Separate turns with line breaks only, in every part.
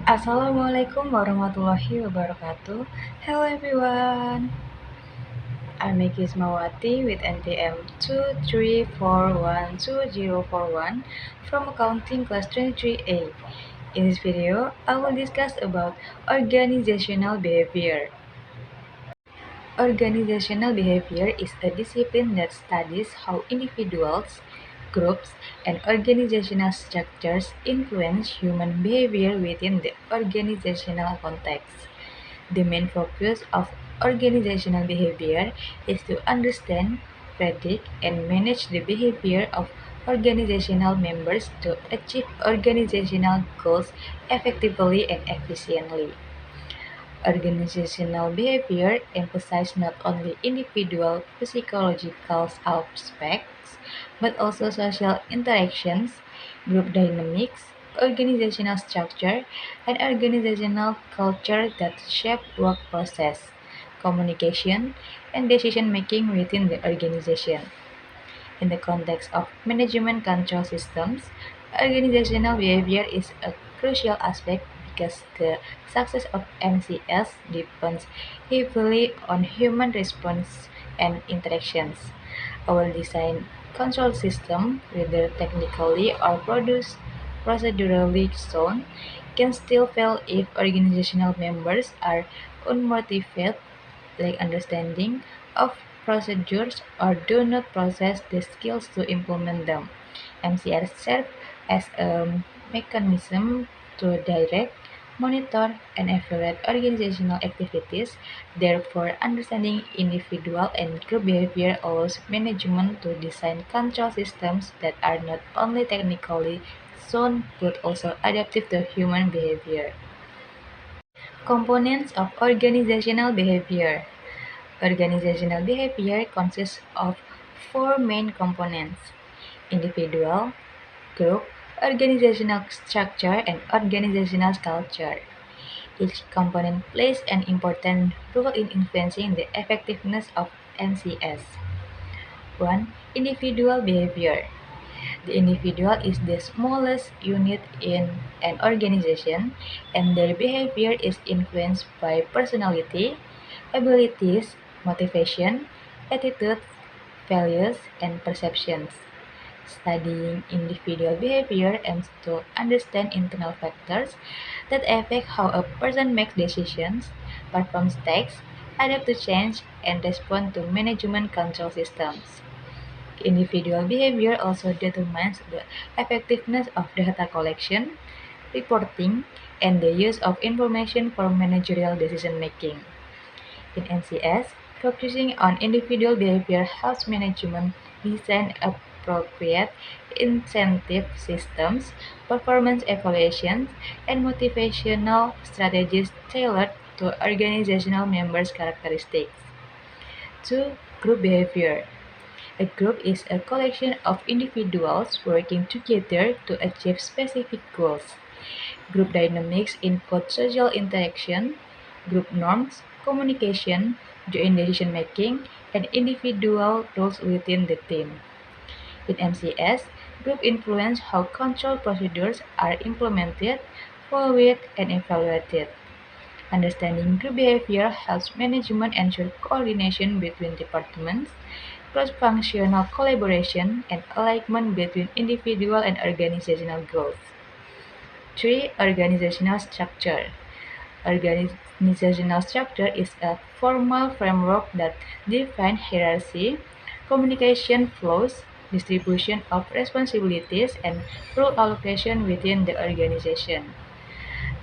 Assalamualaikum warahmatullahi wabarakatuh. Hello everyone. I'm Miki Ismawati with NPM 234120041 from Accounting Class 23A. In this video, I will discuss about organizational behavior. Organizational behavior is a discipline that studies how individuals, groups, and organizational structures influence human behavior within the organizational context. The main focus of organizational behavior is to understand, predict, and manage the behavior of organizational members to achieve organizational goals effectively and efficiently. Organizational behavior emphasizes not only individual physiological aspects, but also social interactions, group dynamics, organizational structure, and organizational culture that shape work process, communication, and decision making within the organization. In the context of management control systems, organizational behavior is a crucial aspect because the success of MCS depends heavily on human response and interactions. Our design control system, whether technically or procedurally sound, can still fail if organizational members are unmotivated, lack understanding of procedures, or do not possess the skills to implement them. MCR serves as a mechanism to direct, monitor, and evaluate organizational activities. Therefore, understanding individual and group behavior allows management to design control systems that are not only technically sound but also adaptive to human behavior. Components of organizational behavior. Organizational behavior consists of four main components: individual, group, organizational structure, and organizational culture. Each component plays an important role in influencing the effectiveness of NCS. 1. Individual behavior. The individual is the smallest unit in an organization, and their behavior is influenced by personality, abilities, motivation, attitude, values, and perceptions. Studying individual behavior aims to understand internal factors that affect how a person makes decisions, performs tasks, adapt to change, and respond to management control systems. Individual behavior also determines the effectiveness of data collection, reporting, and the use of information for managerial decision making. In NCS, focusing on individual behavior helps management design appropriate incentive systems, performance evaluations, and motivational strategies tailored to organizational members' characteristics. 2. Group behavior. A group is a collection of individuals working together to achieve specific goals. Group dynamics include social interaction, group norms, communication, joint decision making, and individual roles within the team. In MCS, group influence how control procedures are implemented, followed, and evaluated. Understanding group behavior helps management ensure coordination between departments, cross-functional collaboration, and alignment between individual and organizational goals. 3. Organizational structure. Organizational structure is a formal framework that defines hierarchy, communication flows, distribution of responsibilities, and role allocation within the organization.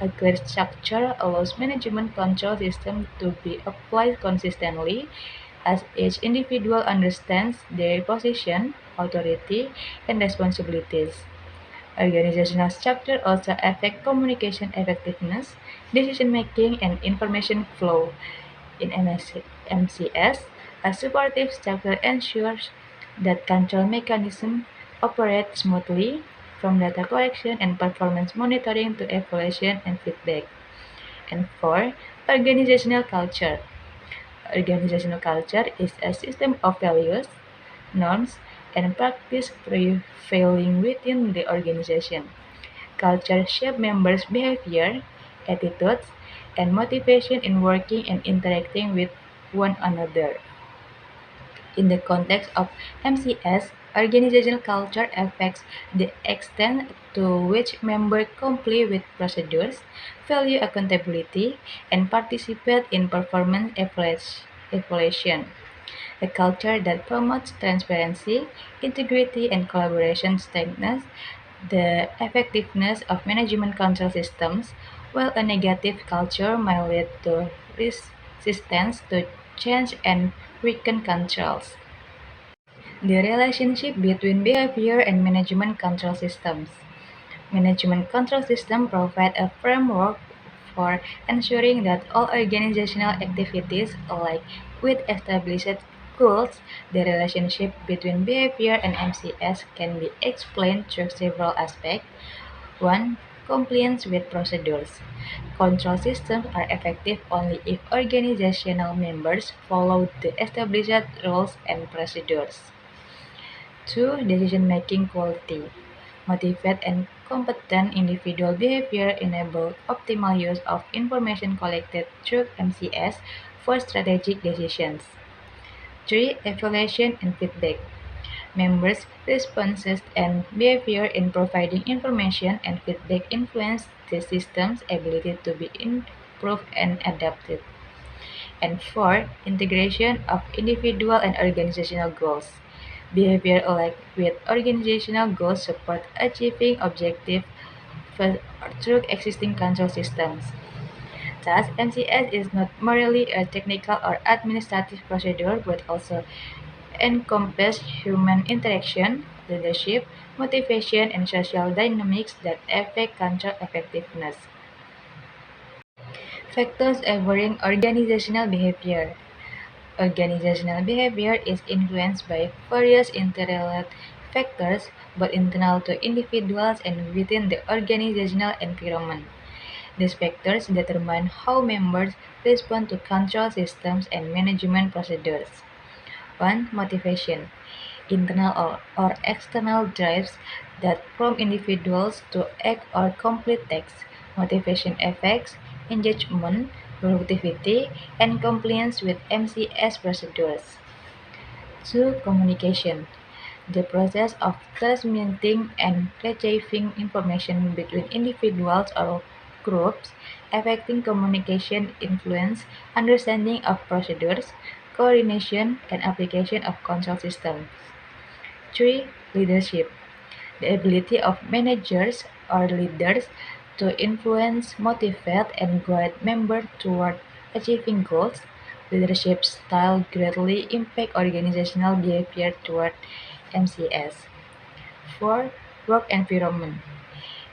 A clear structure allows management control system to be applied consistently as each individual understands their position, authority, and responsibilities. Organizational structure also affect communication effectiveness, decision making, and information flow. In MCS, a supportive structure ensures that control mechanisms operate smoothly, from data collection and performance monitoring to evaluation and feedback. And 4. Organizational culture. Organizational culture is a system of values, norms, and practice prevailing within the organization. Culture shapes members' behavior, attitudes, and motivation in working and interacting with one another. In the context of MCS, organizational culture affects the extent to which members comply with procedures, value accountability, and participate in performance evaluation. A culture that promotes transparency, integrity, and collaboration strengthens the effectiveness of management control systems, while a negative culture may lead to resistance to change and weaken controls. The relationship between behavior and management control systems. Management control systems provide a framework for ensuring that all organizational activities align with established goals. The relationship between behavior and MCS can be explained through several aspects. 1. Compliance with procedures. Control systems are effective only if organizational members follow the established rules and procedures. 2. Decision-making quality. Motivate and competent individual behavior enable optimal use of information collected through MCS for strategic decisions. 3. Evaluation and feedback. Members' responses and behavior in providing information and feedback influence the system's ability to be improved and adapted. And 4. Integration of individual and organizational goals. Behavior aligned with organizational goals support achieving objectives through existing control systems. Thus, MCS is not merely a technical or administrative procedure but also encompasses human interaction, leadership, motivation, and social dynamics that affect control effectiveness. Factors governing organizational behavior. Organizational behavior is influenced by various interrelated factors, both internal to individuals and within the organizational environment. These factors determine how members respond to control systems and management procedures. 1. Motivation. Internal or external drives that prompt individuals to act or complete tasks. Motivation affects engagement, productivity, and compliance with MCS procedures. 2. Communication. The process of transmitting and retrieving information between individuals or groups, affecting communication influence, understanding of procedures, coordination, and application of control systems. 3. Leadership. The ability of managers or leaders to influence, motivate, and guide members toward achieving goals. Leadership style greatly impact organizational behavior toward MCS. 4. Work environment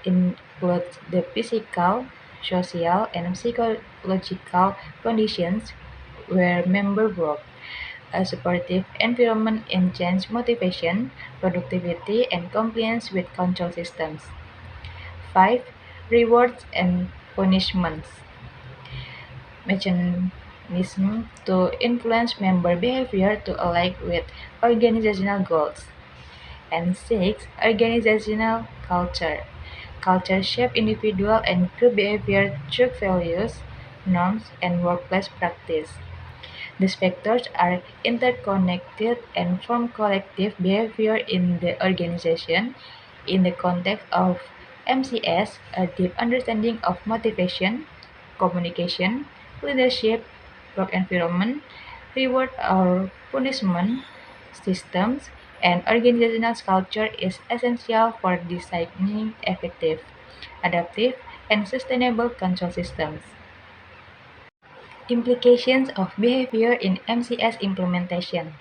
includes the physical, social, and psychological conditions where members work. A supportive environment enhances motivation, productivity, and compliance with control systems. 5. Rewards and punishments mechanism to influence member behavior to align with organizational goals. And 6. Organizational culture. Culture shape individual and group behavior through values, norms, and workplace practice. These factors are interconnected and form collective behavior in the organization. In the context of MCS, a deep understanding of motivation, communication, leadership, work environment, reward or punishment systems, and organizational culture is essential for designing effective, adaptive, and sustainable control systems. Implications of behavior in MCS implementation.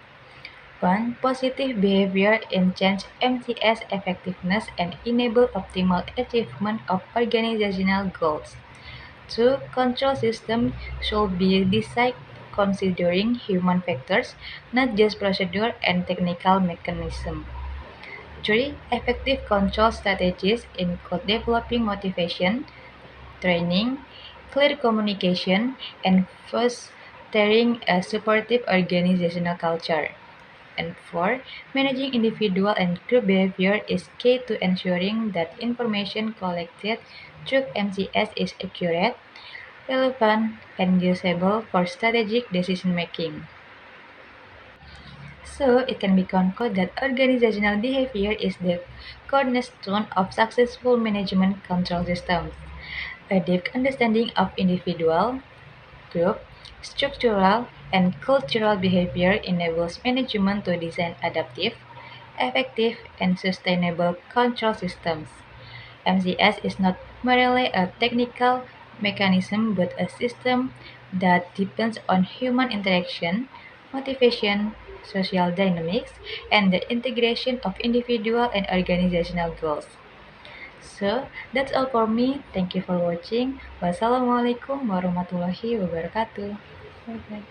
1. Positive behavior enhance MCS effectiveness and enable optimal achievement of organizational goals. 2. Control systems should be designed considering human factors, not just procedure and technical mechanism. 3. Effective control strategies include developing motivation, training, clear communication, and fostering a supportive organizational culture. And four, managing individual and group behavior is key to ensuring that information collected through MCS is accurate, relevant, and usable for strategic decision making. So, it can be concluded that organizational behavior is the cornerstone of successful management control systems. A deep understanding of individual, group, structural, and cultural behavior enables management to design adaptive, effective, and sustainable control systems. MCS is not merely a technical mechanism but a system that depends on human interaction, motivation, social dynamics, and the integration of individual and organizational goals. So, that's all for me. Thank you for watching. Wassalamualaikum warahmatullahi wabarakatuh. Bye bye.